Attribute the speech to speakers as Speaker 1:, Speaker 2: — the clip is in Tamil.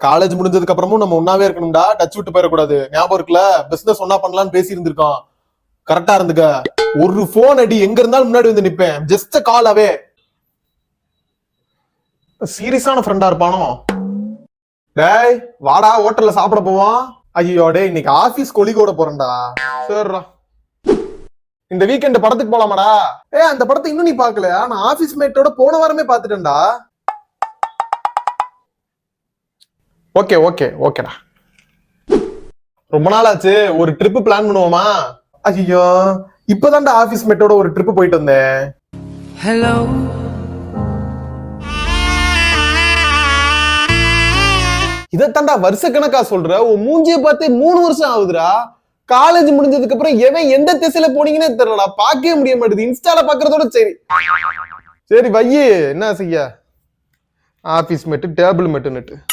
Speaker 1: காலேஜ் முடிஞ்சதுக்கு அப்புறமும் நம்ம ஒன்னாவே இருக்கணும்டா, டச் விட்டு போயிடக்கூடாது. ஞாபகம் இருக்குல்ல, பிசினஸ் ஒன்னா பண்ணலாம்னு பேசி இருந்திருக்கோம். கரெக்டா இருந்துக்க. ஒரு போன் அடி, எங்க இருந்தாலும் முன்னாடி வந்து நிப்பேன். ஜஸ்ட் கால் அவே. சீரியஸான ஃப்ரெண்டா இருப்பானோ? டேய் வாடா, ஹோட்டல்ல சாப்பிட போவோம். ஐயோ டேய், இன்னைக்கு ஆபீஸ் கொலிகோட போறேன்டா. சரிடா. இந்த வீக்கெண்ட் படத்துக்கு போலாமாடா? அந்த படத்தை இன்னும் நீ பாக்கலையா? நான் ஆபீஸ் மேட்டோட போன வாரமே பாத்துட்டேன்டா. ஓகே ஓகே ஓகேடா. ரொம்ப நாள் ஆச்சு, ஒரு ட்ரிப் பிளான் பண்ணுவோமா? ஐயோ, இப்பதான்டா ஆபீஸ் மேட்டோட ஒரு ட்ரிப் போயிட்டு வந்தேன். ஹலோ. இதத்தாண்டா வருஷ கணக்கா சொல்ற? உன் மூஞ்சிய பார்த்து 3 வருஷம் ஆகுதுடா. காலேஜ் முடிஞ்சதுக்கு அப்புறம் எவன் எந்த திசையில போனீங்கன்னே தெரியலடா. பார்க்கவே முடிய மாட்டேது. இன்ஸ்டால பாக்குறதோட சரி சரி வையி, என்ன செய்ய? ஆபீஸ் மேட்டு, டேபிள் மேட்டு நெட்டு.